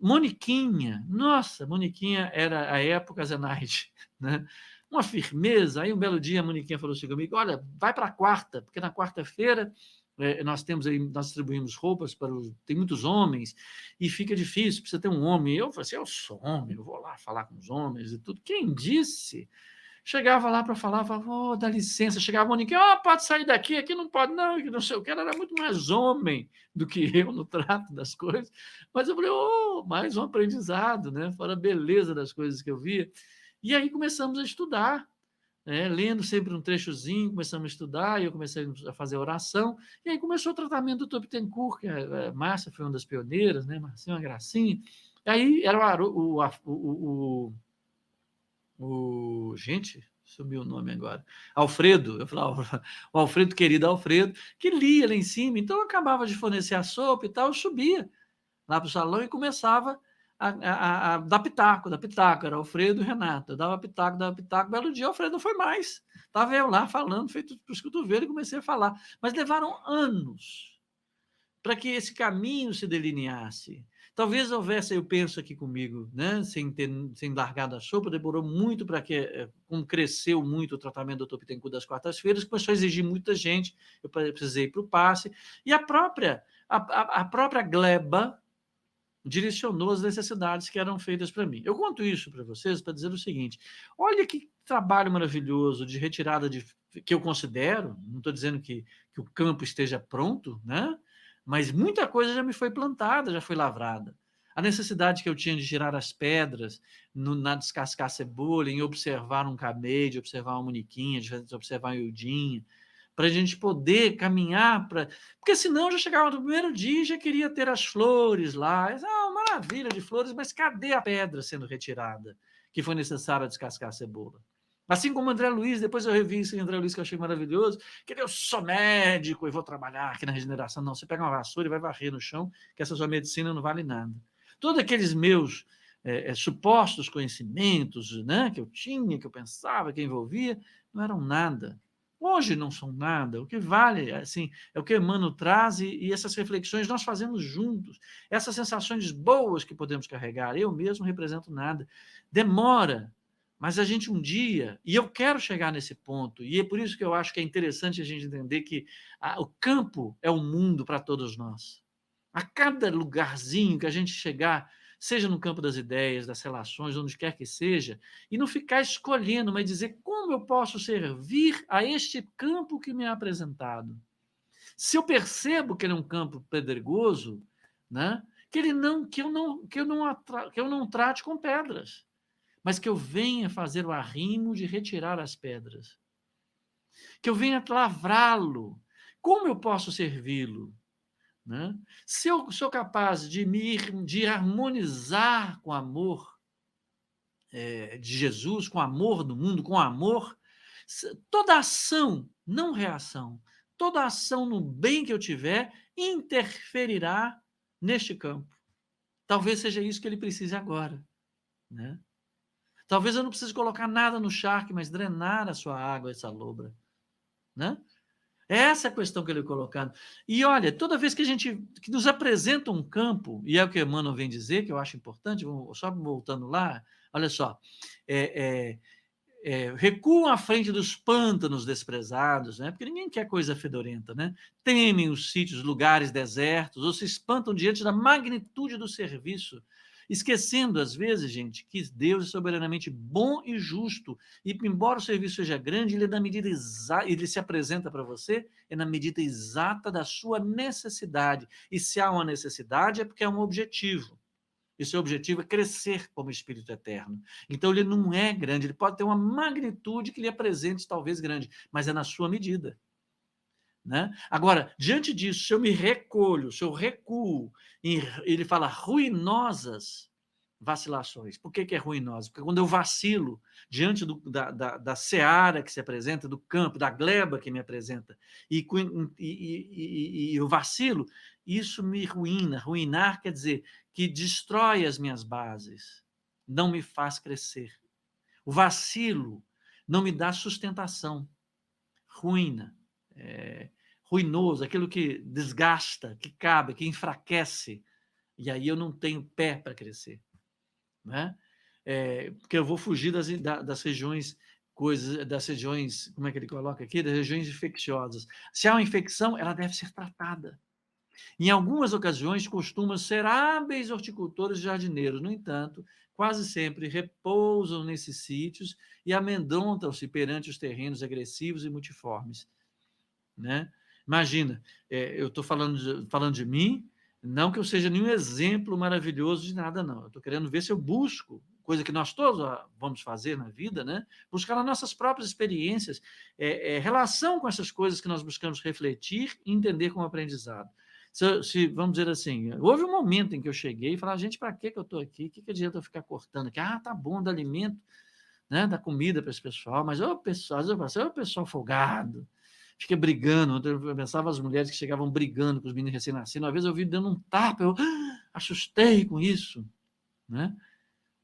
Moniquinha, nossa, Moniquinha era a época Zenaide, né? Uma firmeza. Aí um belo dia a Moniquinha falou assim comigo, olha, vai para a quarta, porque na quarta-feira nós distribuímos roupas tem muitos homens, e fica difícil, precisa ter um homem. Eu falei assim, eu sou homem, eu vou lá falar com os homens e tudo. Quem disse? Chegava lá para falar, falava, dá licença. Chegava a Monique, pode sair daqui, aqui não pode, não sei o que. Ela era muito mais homem do que eu no trato das coisas. Mas eu falei, mais um aprendizado, né? Fora a beleza das coisas que eu via. E aí começamos a estudar, né? Lendo sempre um trechozinho, começamos a estudar, e eu comecei a fazer oração. E aí começou o tratamento do Topitencourt, que a Márcia foi uma das pioneiras, né? Márcia, uma gracinha. E aí era gente, sumiu o nome agora, Alfredo, eu falava, o Alfredo, querido Alfredo, que lia lá em cima. Então eu acabava de fornecer a sopa e tal, eu subia lá para o salão e começava a dar pitaco, era Alfredo e Renato, eu dava pitaco, belo dia o Alfredo não foi mais, estava eu lá falando, feito para os cotovelos, e comecei a falar, mas levaram anos para que esse caminho se delineasse. Talvez houvesse, eu penso aqui comigo, né, sem largar da sopa, demorou muito para que, como cresceu muito o tratamento do Dr. Pittencourt das quartas-feiras, começou a exigir muita gente, eu precisei ir para o passe, e a própria gleba direcionou as necessidades que eram feitas para mim. Eu conto isso para vocês para dizer o seguinte, olha que trabalho maravilhoso de retirada que eu considero, não estou dizendo que o campo esteja pronto, né? Mas muita coisa já me foi plantada, já foi lavrada. A necessidade que eu tinha de tirar as pedras, na descascar cebola, em observar um Camei, de observar uma Moniquinha, de observar uma Ildinha, para a gente poder caminhar, porque senão eu já chegava no primeiro dia e já queria ter as flores lá. Maravilha de flores, mas cadê a pedra sendo retirada, que foi necessária descascar a cebola? Assim como o André Luiz, depois eu revi isso em André Luiz, que eu achei maravilhoso, que eu sou médico e vou trabalhar aqui na regeneração. Não, você pega uma vassoura e vai varrer no chão, que essa sua medicina não vale nada. Todos aqueles meus supostos conhecimentos, né, que eu tinha, que eu pensava, que envolvia, não eram nada. Hoje não são nada. O que vale assim, é o que Emmanuel traz, e essas reflexões nós fazemos juntos. Essas sensações boas que podemos carregar. Eu mesmo não represento nada. Demora Mas a gente um dia, e eu quero chegar nesse ponto, e é por isso que eu acho que é interessante a gente entender que o campo é o mundo para todos nós. A cada lugarzinho que a gente chegar, seja no campo das ideias, das relações, onde quer que seja, e não ficar escolhendo, mas dizer como eu posso servir a este campo que me é apresentado. Se eu percebo que ele é um campo pedregoso, né, que eu não trate com pedras, mas que eu venha fazer o arrimo de retirar as pedras, que eu venha lavrá-lo. Como eu posso servi-lo? Né? Se eu sou capaz de harmonizar com o amor de Jesus, com o amor do mundo, com o amor, toda ação, não reação, toda ação no bem que eu tiver interferirá neste campo. Talvez seja isso que ele precise agora, né? Talvez eu não precise colocar nada no charque, mas drenar a sua água, essa loba, né? Essa é a questão que ele colocando. E olha, toda vez que que nos apresenta um campo, e é o que Emmanuel vem dizer, que eu acho importante, só voltando lá, olha só, recuam à frente dos pântanos desprezados, né? Porque ninguém quer coisa fedorenta, né? Temem os sítios, lugares desertos, ou se espantam diante da magnitude do serviço, esquecendo, às vezes, gente, que Deus é soberanamente bom e justo, e embora o serviço seja grande, ele é na medida exata, ele se apresenta para você, é na medida exata da sua necessidade, e se há uma necessidade é porque há um objetivo, e seu objetivo é crescer como espírito eterno. Então ele não é grande, ele pode ter uma magnitude que lhe apresente talvez grande, mas é na sua medida. Né? Agora, diante disso, se eu me recolho, se eu recuo, ele fala ruinosas vacilações. Por que é ruinosa? Porque quando eu vacilo diante da seara que se apresenta, do campo, da gleba que me apresenta, e eu vacilo, isso me ruína. Ruinar quer dizer que destrói as minhas bases, não me faz crescer. O vacilo não me dá sustentação, ruína. Ruinoso, aquilo que desgasta, que cabe, que enfraquece, e aí eu não tenho pé para crescer, né? Porque eu vou fugir das regiões, das regiões, como é que ele coloca aqui? Das regiões infecciosas. Se há uma infecção, ela deve ser tratada. Em algumas ocasiões, costumam ser hábeis horticultores e jardineiros, no entanto, quase sempre repousam nesses sítios e amedrontam-se perante os terrenos agressivos e multiformes, né? Imagina, eu estou falando de mim, não que eu seja nenhum exemplo maravilhoso de nada, não. Eu estou querendo ver se eu busco, coisa que nós todos vamos fazer na vida, né? Buscar as nossas próprias experiências, relação com essas coisas que nós buscamos refletir e entender como aprendizado. Vamos dizer assim, houve um momento em que eu cheguei e falei, gente, para que eu estou aqui? O que adianta eu ficar cortando aqui? Tá bom, dá alimento, né? Dá comida para esse pessoal, mas o pessoal folgado, fica brigando. Eu pensava as mulheres que chegavam brigando com os meninos recém-nascidos. Uma vez eu vi dando um tapa, eu assustei com isso, né?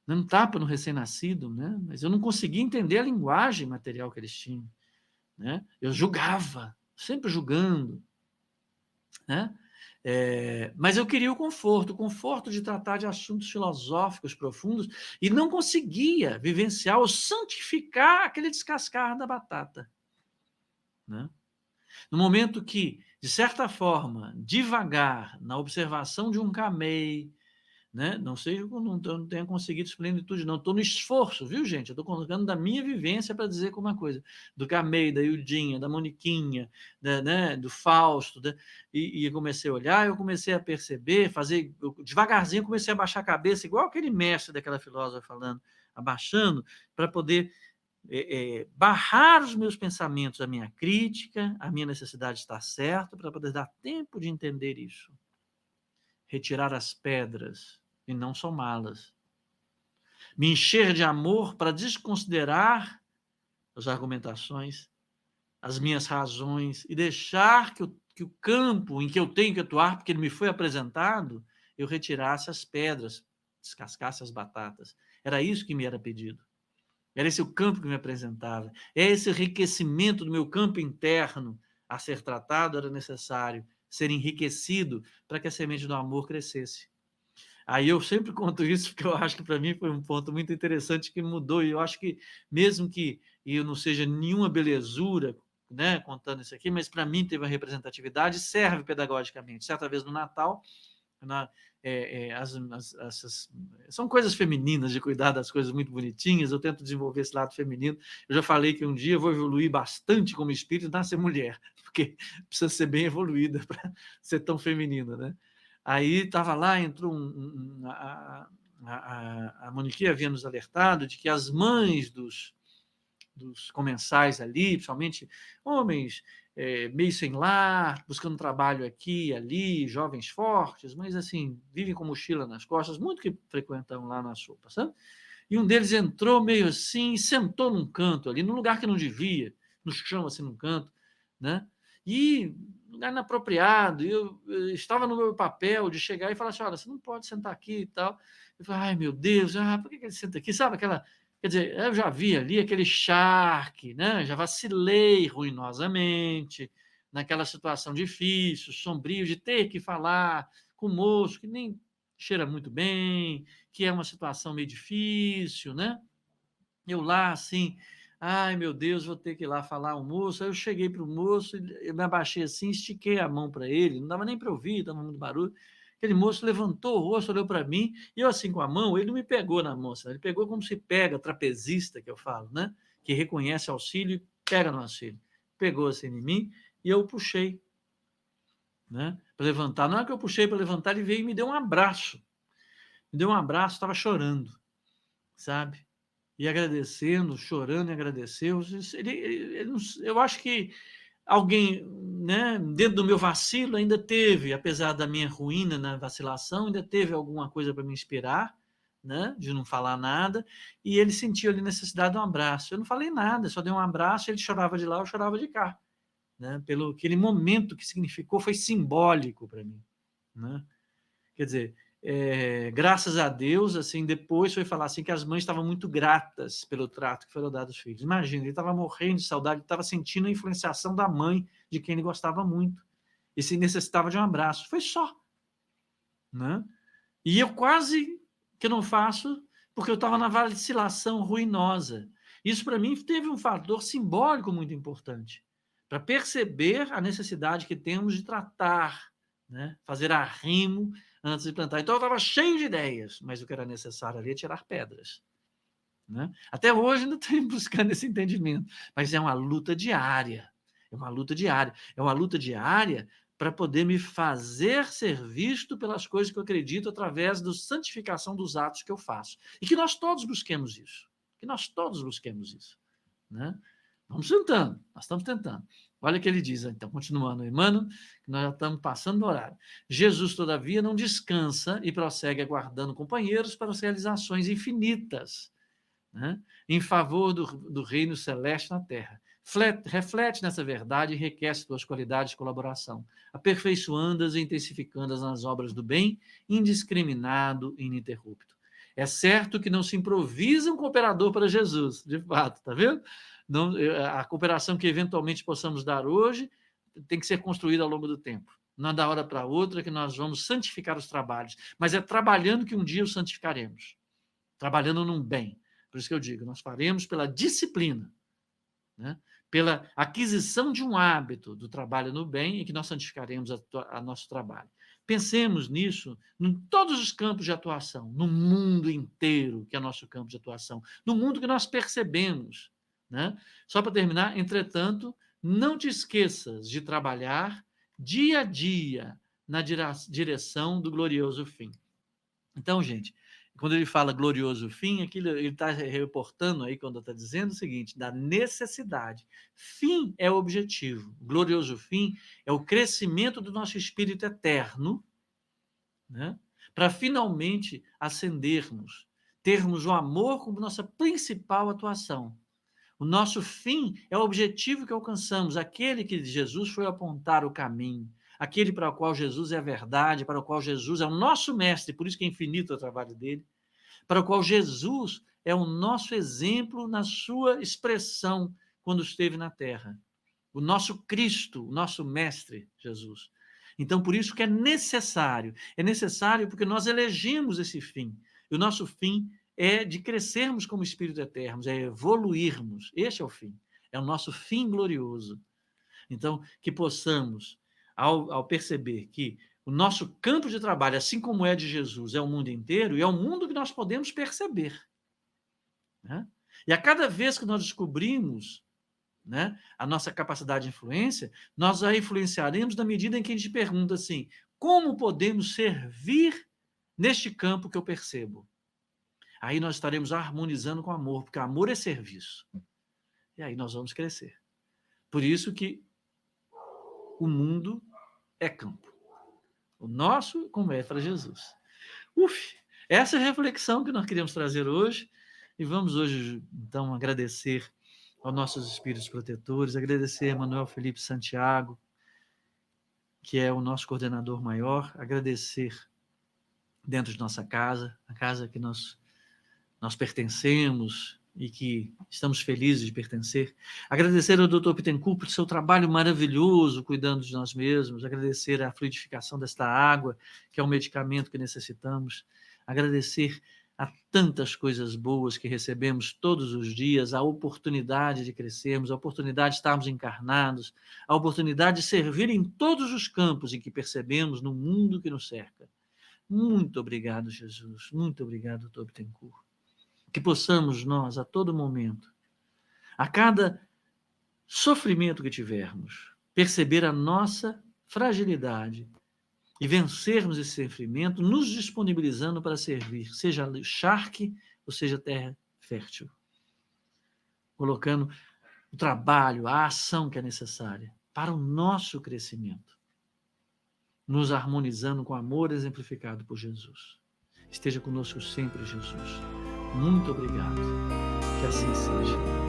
Dando um tapa no recém-nascido, né? Mas eu não conseguia entender a linguagem material que eles tinham, né? Eu julgava, sempre julgando, né? Mas eu queria o conforto de tratar de assuntos filosóficos profundos e não conseguia vivenciar ou santificar aquele descascar da batata, né? No momento que, de certa forma, devagar, na observação de um camei, né? Não sei, eu não tenha conseguido isso plenitude, não. Estou no esforço, viu, gente? Eu estou colocando da minha vivência para dizer alguma coisa. Do camei, da Ildinha, da Moniquinha, né? Do Fausto. E comecei a olhar, eu comecei a perceber, devagarzinho, comecei a baixar a cabeça, igual aquele mestre daquela filósofa falando, abaixando, para poder barrar os meus pensamentos, a minha crítica, a minha necessidade de estar certo, para poder dar tempo de entender isso. Retirar as pedras e não somá-las. Me encher de amor para desconsiderar as argumentações, as minhas razões e deixar que o campo em que eu tenho que atuar, porque ele me foi apresentado, eu retirasse as pedras, descascasse as batatas. Era isso que me era pedido. Era esse o campo que me apresentava. Esse enriquecimento do meu campo interno a ser tratado era necessário ser enriquecido para que a semente do amor crescesse. Aí eu sempre conto isso, porque eu acho que para mim foi um ponto muito interessante que mudou, e eu acho que mesmo que eu não seja nenhuma belezura, né, contando isso aqui, mas para mim teve uma representatividade, serve pedagogicamente. Certa vez no Natal, são coisas femininas, de cuidar das coisas muito bonitinhas, eu tento desenvolver esse lado feminino. Eu já falei que um dia eu vou evoluir bastante como espírito e nascer mulher, porque precisa ser bem evoluída para ser tão feminina, né? Aí estava lá, entrou a Monique havia nos alertado de que as mães dos comensais ali, principalmente homens meio sem lar, buscando trabalho aqui e ali, jovens fortes, mas assim, vivem com mochila nas costas, muito que frequentam lá na sopa, sabe? E um deles entrou meio assim e sentou num canto ali, num lugar que não devia, no chão, assim, num canto, né? E lugar inapropriado, eu estava no meu papel de chegar e falar assim, olha, você não pode sentar aqui e tal. Eu falei, ai, meu Deus, por que ele senta aqui? Sabe aquela... Quer dizer, eu já vi ali aquele charque, né? Já vacilei ruinosamente naquela situação difícil, sombrio, de ter que falar com o moço que nem cheira muito bem, que é uma situação meio difícil, né? Eu lá, assim, ai, meu Deus, vou ter que ir lá falar ao moço. Aí eu cheguei para o moço, eu me abaixei assim, estiquei a mão para ele, não dava nem para ouvir, estava muito barulho. Aquele moço levantou o rosto, olhou para mim, e eu assim com a mão, ele não me pegou na mão, ele pegou como se pega, trapezista, que eu falo, né? Que reconhece auxílio e pega no auxílio. Pegou assim em mim e eu puxei, né? Para levantar. Não é que eu puxei para levantar, ele veio e me deu um abraço. Me deu um abraço, estava chorando, sabe? E agradecendo, chorando e agradeceu. Eu acho que alguém, né, dentro do meu vacilo ainda teve, apesar da minha ruína na vacilação, ainda teve alguma coisa para me inspirar, né, de não falar nada, e ele sentiu ali necessidade de um abraço. Eu não falei nada, só dei um abraço, ele chorava de lá, eu chorava de cá, né, pelo aquele momento que significou, foi simbólico para mim, né? Quer dizer, graças a Deus, assim, depois foi falar assim que as mães estavam muito gratas pelo trato que foram dados aos filhos. Imagina, ele estava morrendo de saudade, estava sentindo a influenciação da mãe, de quem ele gostava muito, e se necessitava de um abraço. Foi só, né? E eu quase que não faço, porque eu estava na vacilação ruinosa. Isso, para mim, teve um fator simbólico muito importante, para perceber a necessidade que temos de tratar, né? Fazer arrimo antes de plantar. Então, eu estava cheio de ideias, mas o que era necessário ali é tirar pedras, né? Até hoje ainda estou buscando esse entendimento, mas é uma luta diária, para poder me fazer ser visto pelas coisas que eu acredito através da santificação dos atos que eu faço. E que nós todos busquemos isso, né? Vamos tentando, nós estamos tentando. Olha o que ele diz, então, continuando, Emmanuel, que nós já estamos passando do horário. Jesus, todavia, não descansa e prossegue aguardando companheiros para as realizações infinitas, né, em favor do reino celeste na terra. Reflete nessa verdade e requer suas qualidades de colaboração, aperfeiçoando-as e intensificando-as nas obras do bem, indiscriminado e ininterrupto. É certo que não se improvisa um cooperador para Jesus, de fato, tá vendo? Não, a cooperação que eventualmente possamos dar hoje tem que ser construída ao longo do tempo. Não é da hora para outra que nós vamos santificar os trabalhos, mas é trabalhando que um dia os santificaremos, trabalhando num bem. Por isso que eu digo, nós faremos pela disciplina, né? Pela aquisição de um hábito do trabalho no bem, em que nós santificaremos a nosso trabalho. Pensemos nisso em todos os campos de atuação, no mundo inteiro, que é nosso campo de atuação, no mundo que nós percebemos, né? Só para terminar, entretanto, não te esqueças de trabalhar dia a dia na direção do glorioso fim. Então, gente, quando ele fala glorioso fim, aquilo, ele está reportando aí, quando está dizendo o seguinte, da necessidade. Fim é o objetivo. Glorioso fim é o crescimento do nosso espírito eterno, né? Para finalmente ascendermos, termos o amor como nossa principal atuação. O nosso fim é o objetivo que alcançamos, aquele que Jesus foi apontar o caminho, aquele para o qual Jesus é a verdade, para o qual Jesus é o nosso mestre, por isso que é infinito o trabalho dele, para o qual Jesus é o nosso exemplo na sua expressão quando esteve na terra. O nosso Cristo, o nosso mestre, Jesus. Então, por isso que é necessário porque nós elegemos esse fim. E o nosso fim é de crescermos como espírito eternos, é evoluirmos. Este é o fim, é o nosso fim glorioso. Então, que possamos, ao perceber que o nosso campo de trabalho, assim como é de Jesus, é o mundo inteiro, e é o mundo que nós podemos perceber. Né? E a cada vez que nós descobrimos, né, a nossa capacidade de influência, nós a influenciaremos na medida em que a gente pergunta assim, como podemos servir neste campo que eu percebo? Aí nós estaremos harmonizando com o amor, porque amor é serviço. E aí nós vamos crescer. Por isso que o mundo é campo. O nosso, como é para Jesus. Essa é a reflexão que nós queríamos trazer hoje. E vamos hoje, então, agradecer aos nossos espíritos protetores, agradecer a Manuel Felipe Santiago, que é o nosso coordenador maior, agradecer dentro de nossa casa, a casa que nós pertencemos e que estamos felizes de pertencer. Agradecer ao Dr. Pittencourt por seu trabalho maravilhoso cuidando de nós mesmos, agradecer a fluidificação desta água, que é um medicamento que necessitamos, agradecer a tantas coisas boas que recebemos todos os dias, a oportunidade de crescermos, a oportunidade de estarmos encarnados, a oportunidade de servir em todos os campos em que percebemos no mundo que nos cerca. Muito obrigado, Jesus. Muito obrigado, Dr. Pittencourt. Que possamos nós, a todo momento, a cada sofrimento que tivermos, perceber a nossa fragilidade e vencermos esse sofrimento, nos disponibilizando para servir, seja charque ou seja terra fértil, colocando o trabalho, a ação que é necessária para o nosso crescimento, nos harmonizando com o amor exemplificado por Jesus. Esteja conosco sempre, Jesus. Muito obrigado. Que assim seja.